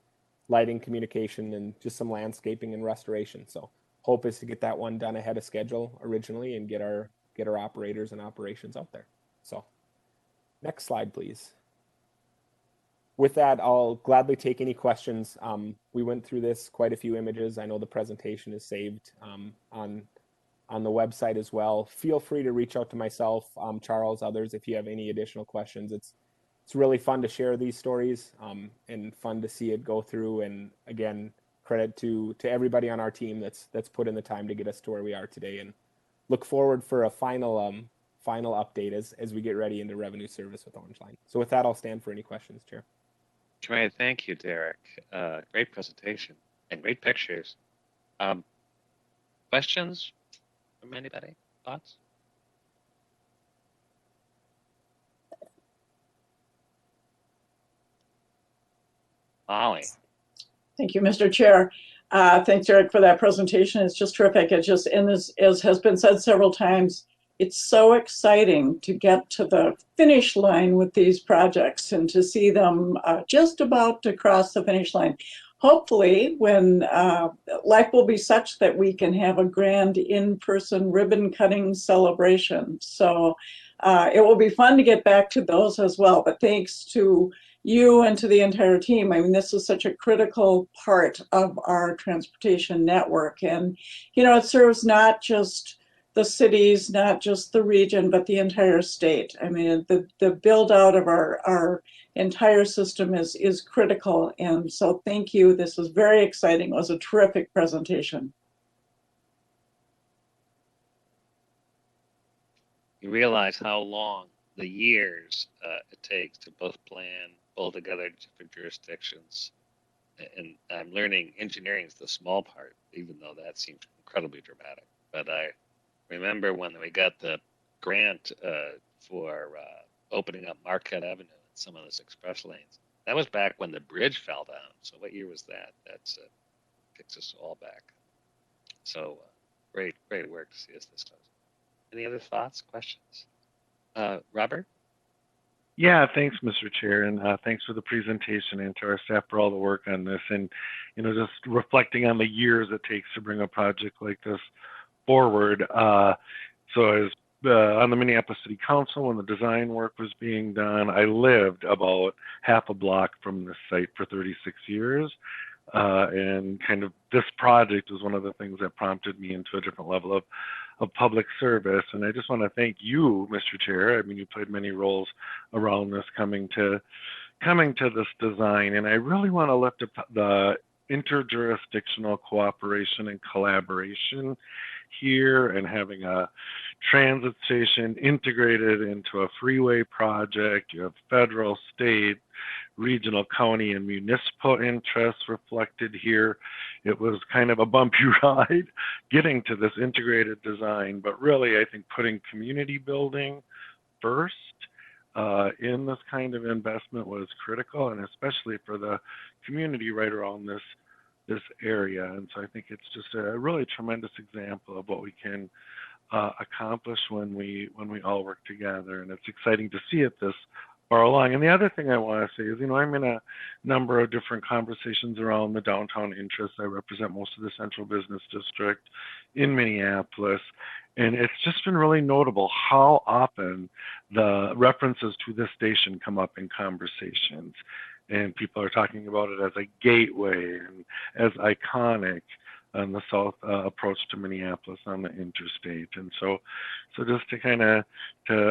lighting, communication, and just some landscaping and restoration. So hope is to get that one done ahead of schedule originally and get our operators and operations out there. So next slide, please. With that, I'll gladly take any questions. We went through this, quite a few images. I know the presentation is saved on the website as well. Feel free to reach out to myself, Charles, others, if you have any additional questions. It's really fun to share these stories and fun to see it go through. And again, credit to everybody on our team that's put in the time to get us to where we are today. And look forward for a final update as we get ready into revenue service with Orange Line. So with that, I'll stand for any questions, Chair. Great, thank you, Derek. Great presentation and great pictures. Questions from anybody? Thoughts? Molly. Thank you, Mr. Chair. Thanks, Eric, for that presentation. It's just terrific. It's just, and as has been said several times, it's so exciting to get to the finish line with these projects and to see them just about to cross the finish line. Hopefully, when life will be such that we can have a grand in-person ribbon cutting celebration. So it will be fun to get back to those as well. But thanks to you and to the entire team. I mean, this is such a critical part of our transportation network. And, you know, it serves not just the cities, not just the region, but the entire state. I mean, the build out of our entire system is critical. And so thank you. This was very exciting. It was a terrific presentation. You realize how long the years it takes to both plan, pull together different jurisdictions. And I'm learning engineering is the small part, even though that seems incredibly dramatic. But I remember when we got the grant for opening up Marquette Avenue and some of those express lanes. That was back when the bridge fell down. So what year was that? That's kicks us all back. So great work to see us this close. Any other thoughts, questions? Robert? Yeah, thanks, Mr. Chair, and thanks for the presentation and to our staff for all the work on this. And, you know, just reflecting on the years it takes to bring a project like this forward. So as on the Minneapolis City Council, when the design work was being done, I lived about half a block from this site for 36 years. And kind of this project was one of the things that prompted me into a different level of public service. And I just want to thank you, Mr. Chair. I mean, you played many roles around this coming to this design. And I really want to lift up the interjurisdictional cooperation and collaboration here, and having a transit station integrated into a freeway project. You have federal, state, regional, county, and municipal interests reflected here. It was kind of a bumpy ride getting to this integrated design, but really I think putting community building first in this kind of investment was critical, and especially for the community right around this area. And so I think it's just a really tremendous example of what we can accomplish when we all work together, and it's exciting to see it this far along. And the other thing I want to say is, I'm in a number of different conversations around the downtown interests. I represent most of the central business district in Minneapolis, and it's just been really notable how often the references to this station come up in conversations, and people are talking about it as a gateway and as iconic on the south approach to Minneapolis on the interstate. And so just to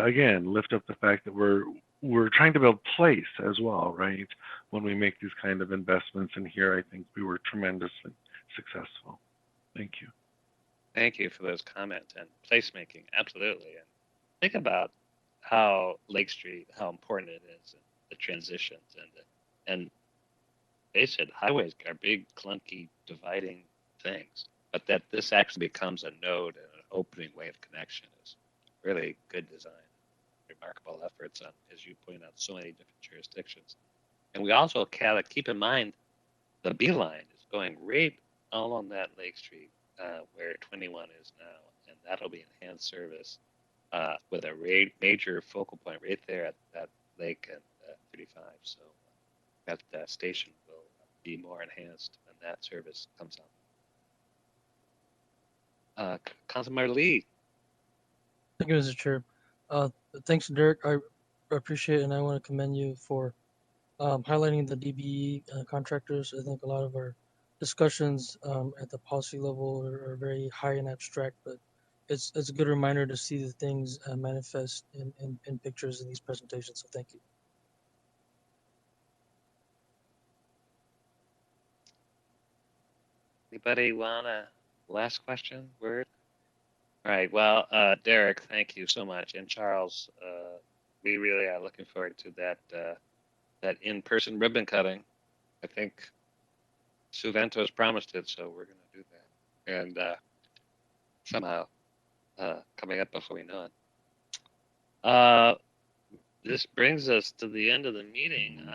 again lift up the fact that we're trying to build place as well, right? When we make these kind of investments, and here I think we were tremendously successful. Thank you. Thank you for those comments and placemaking. Absolutely. And think about how Lake Street, how important it is, and the transitions, and face it, highways are big, clunky, dividing things, but that this actually becomes a node and an opening way of connection is really good design. Remarkable efforts on, as you point out, so many different jurisdictions. And we also gotta keep in mind the B line is going right along that Lake Street where 21 is now, and that'll be enhanced service with a major focal point right there at that lake and 35. So that station will be more enhanced when that service comes on. Councilmember Lee. Thank you, Mr. Chair. Thanks, Derek. I appreciate it, and I want to commend you for highlighting the DBE contractors. I think a lot of our discussions at the policy level are very high and abstract, but it's a good reminder to see the things manifest in pictures in these presentations. So thank you. Anybody want a last question, word? All right, well, Derek, thank you so much. And Charles, we really are looking forward to that in-person ribbon cutting. I think Sue Ventos promised it, so we're going to do that. And somehow coming up before we know it. This brings us to the end of the meeting.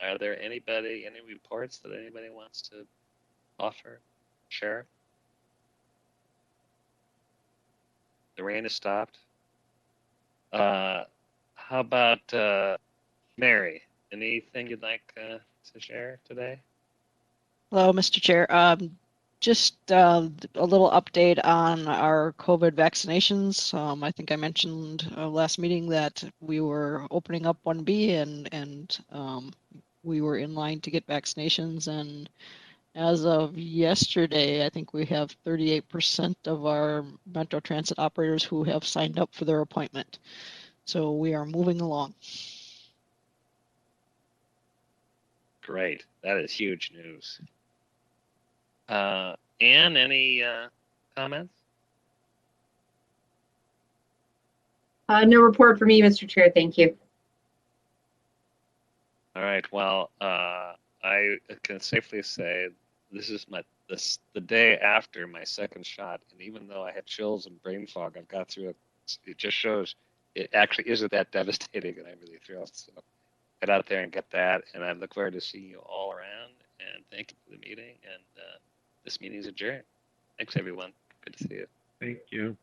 Are there any reports that anybody wants to offer, share? The rain has stopped. How about Mary? Anything you'd like to share today? Hello, Mr. Chair. Just a little update on our COVID vaccinations. I think I mentioned last meeting that we were opening up 1B and we were in line to get vaccinations. And as of yesterday, I think we have 38% of our Metro Transit operators who have signed up for their appointment. So we are moving along. Great. That is huge news. Anne, any comments? No report for me, Mr. Chair. Thank you. All right. Well, I can safely say this is the day after my second shot, and even though I had chills and brain fog, I've got through it. It just shows it actually isn't that devastating, and I'm really thrilled. So get out there and get that, and I look forward to seeing you all around. And thank you for the meeting. And this meeting is adjourned. Thanks, everyone. Good to see you. Thank you.